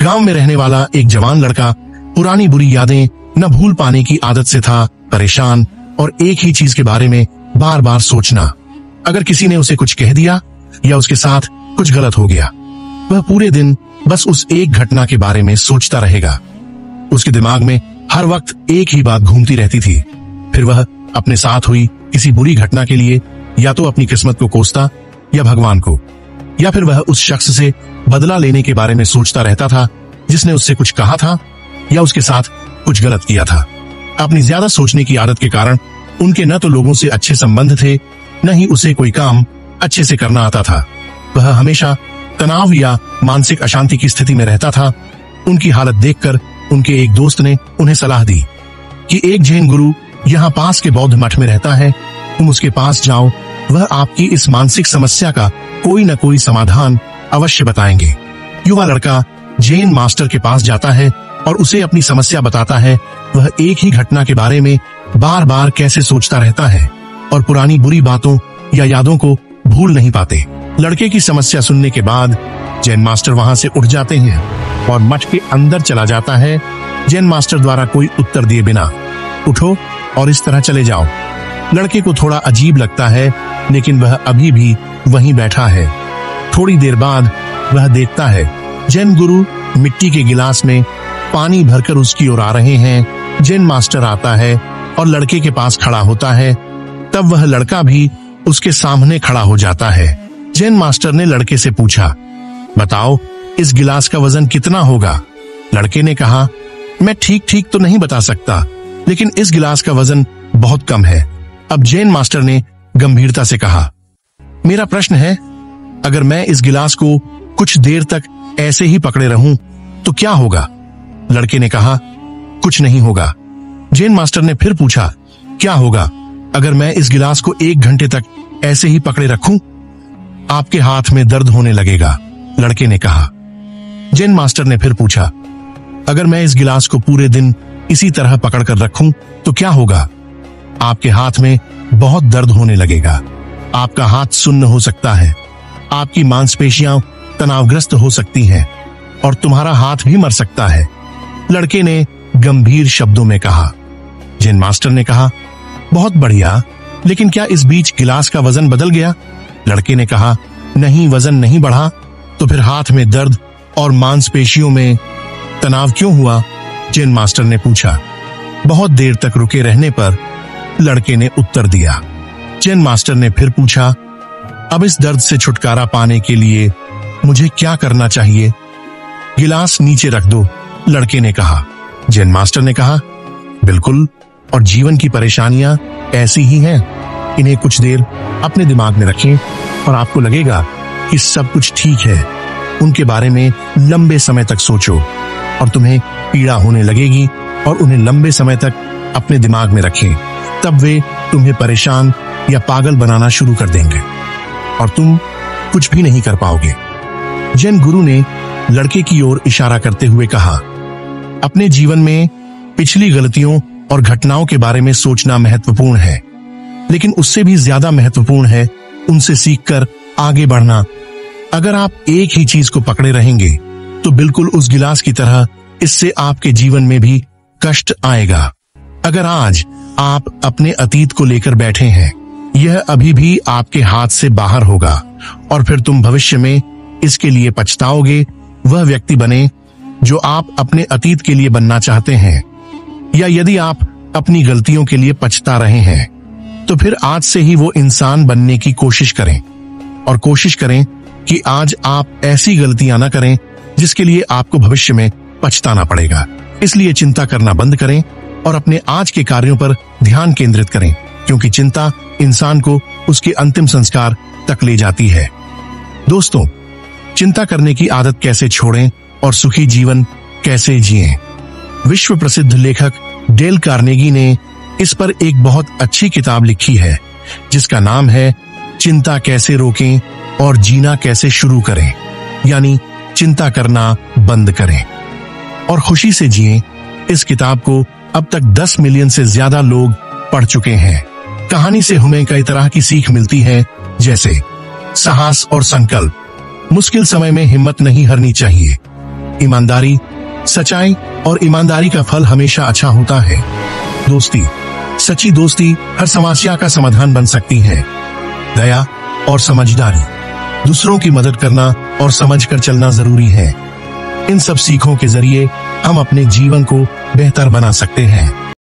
गांव में रहने वाला एक जवान लड़का पुरानी बुरी यादें न भूल पाने की आदत से था परेशान, और एक ही चीज के बारे में बार बार सोचना। अगर किसी ने उसे कुछ कह दिया या उसके साथ कुछ गलत हो गया, वह पूरे दिन बस उस एक घटना के बारे में सोचता रहेगा। उसके दिमाग में हर वक्त एक ही बात घूमती रहती थी। फिर वह अपने साथ हुई किसी बुरी घटना के लिए या तो अपनी किस्मत को कोसता या भगवान को, या फिर वह उस शख्स से बदला लेने के बारे में सोचता रहता था जिसने उससे कुछ कहा था या उसके साथ कुछ गलत किया था। अपनी ज्यादा सोचने की आदत के कारण उनके न तो लोगों से अच्छे संबंध थे, न ही उसे कोई काम अच्छे से करना आता था। वह हमेशा तनाव या मानसिक अशांति की स्थिति में रहता था। उनकी हालत देखकर उनके एक दोस्त ने उन्हें सलाह दी कि एक जैन गुरु यहाँ पास के बौद्ध मठ में रहता है, तुम उसके पास जाओ, वह आपकी इस मानसिक समस्या का कोई न कोई समाधान अवश्य बताएंगे। युवा लड़का जैन मास्टर के पास जाता है और उसे अपनी समस्या बताता है। वह एक ही घटना के बारे में बार बार कैसे सोचता रहता है और पुरानी बुरी बातों या यादों को भूल नहीं पाते। लड़के की समस्या सुनने के बाद जैन मास्टर वहां से उठ जाते हैं और मठ के अंदर चला जाता है, जैन मास्टर द्वारा कोई उत्तर दिए बिना। उठो और इस तरह चले जाओ। लड़के को थोड़ा अजीब लगता है, लेकिन वह अभी भी वहीं बैठा है। थोड़ी देर बाद वह देखता है जैन गुरु मिट्टी के गिलास में पानी भरकर उसकी ओर आ रहे हैं। जैन मास्टर आता है और लड़के के पास खड़ा होता है। तब वह लड़का भी उसके सामने खड़ा हो जाता है। जैन मास्टर ने लड़के से पूछा, बताओ इस गिलास का वजन कितना होगा? लड़के ने कहा, मैं ठीक ठीक तो नहीं बता सकता, लेकिन इस गिलास का वजन बहुत कम है। अब जैन मास्टर ने गंभीरता से कहा, मेरा प्रश्न है, अगर मैं इस गिलास को कुछ देर तक ऐसे ही पकड़े रहूं तो क्या होगा? लड़के ने कहा, कुछ नहीं होगा। जैन मास्टर ने फिर पूछा, क्या होगा अगर मैं इस गिलास को 1 घंटे तक ऐसे ही पकड़े रखूं? आपके हाथ में दर्द होने लगेगा, लड़के ने कहा। जैन मास्टर ने फिर पूछा, अगर मैं इस गिलास को पूरे दिन इसी तरह पकड़कर रखूं तो क्या होगा? आपके हाथ में बहुत दर्द होने लगेगा, आपका हाथ सुन्न हो सकता है, आपकी मांसपेशियां तनावग्रस्त हो सकती हैं और तुम्हारा हाथ भी मर सकता है, लड़के ने गंभीर शब्दों में कहा। जैन मास्टर ने कहा, बहुत बढ़िया, लेकिन क्या इस बीच गिलास का वजन बदल गया? लड़के ने कहा, नहीं, वजन नहीं बढ़ा। तो फिर हाथ में दर्द और मांसपेशियों में तनाव क्यों हुआ? जैन मास्टर ने पूछा। बहुत देर तक रुके रहने पर लड़के ने उत्तर दिया। जैन मास्टर ने फिर पूछा, अब इस दर्द से छुटकारा पाने के लिए मुझे क्या करना चाहिए? गिलास नीचे रख दो, लड़के ने कहा। जैन मास्टर ने कहा, बिल्कुल, और जीवन की परेशानियां ऐसी ही हैं, इन्हें कुछ देर अपने दिमाग में रखें और आपको लगेगा कि सब कुछ ठीक है। उनके बारे में लंबे समय तक सोचो और तुम्हें पीड़ा होने लगेगी, और उन्हें लंबे समय तक अपने दिमाग में रखें, तब वे तुम्हें परेशान या पागल बनाना शुरू कर देंगे और तुम कुछ भी नहीं कर पाओगे। जैन गुरु ने लड़के की ओर इशारा करते हुए कहा, अपने जीवन में पिछली गलतियों और घटनाओं के बारे में सोचना महत्वपूर्ण है, लेकिन उससे भी ज्यादा महत्वपूर्ण है उनसे सीखकर आगे बढ़ना। अगर आप एक ही चीज को पकड़े रहेंगे तो बिल्कुल उस गिलास की तरह इससे आपके जीवन में भी कष्ट आएगा। अगर आज आप अपने अतीत को लेकर बैठे हैं, यह अभी भी आपके हाथ से बाहर होगा और फिर तुम भविष्य में इसके लिए पछताओगे। वह व्यक्ति बने जो आप अपने अतीत के लिए बनना चाहते हैं, या यदि आप अपनी गलतियों के लिए पछता रहे हैं तो फिर आज से ही वो इंसान बनने की कोशिश करें, और कोशिश करें कि आज आप ऐसी गलतियां न करें जिसके लिए आपको भविष्य में पछताना पड़ेगा। इसलिए चिंता करना बंद करें और अपने आज के कार्यों पर ध्यान केंद्रित करें, क्योंकि चिंता इंसान को उसके अंतिम संस्कार तक ले जाती है। दोस्तों, चिंता करने की आदत कैसे छोड़ें और सुखी जीवन कैसे जिएं? विश्व प्रसिद्ध लेखक डेल कार्नेगी ने इस पर एक बहुत अच्छी किताब लिखी है, जिसका नाम है चिंता कैसे रोकें और जीना कैसे शुरू करें, यानी चिंता करना बंद करें और खुशी से जिएं। इस किताब को अब तक 10 मिलियन से ज्यादा लोग पढ़ चुके हैं। कहानी से हमें कई तरह की सीख मिलती है, जैसे साहस और संकल्प, मुश्किल समय में हिम्मत नहीं हारनी चाहिए, ईमानदारी, सच्चाई और ईमानदारी का फल हमेशा अच्छा होता है। दोस्ती, सच्ची दोस्ती हर समस्या का समाधान बन सकती है। दया और समझदारी, दूसरों की मदद करना और समझकर चलना जरूरी है। इन सब सीखों के जरिए हम अपने जीवन को बेहतर बना सकते हैं।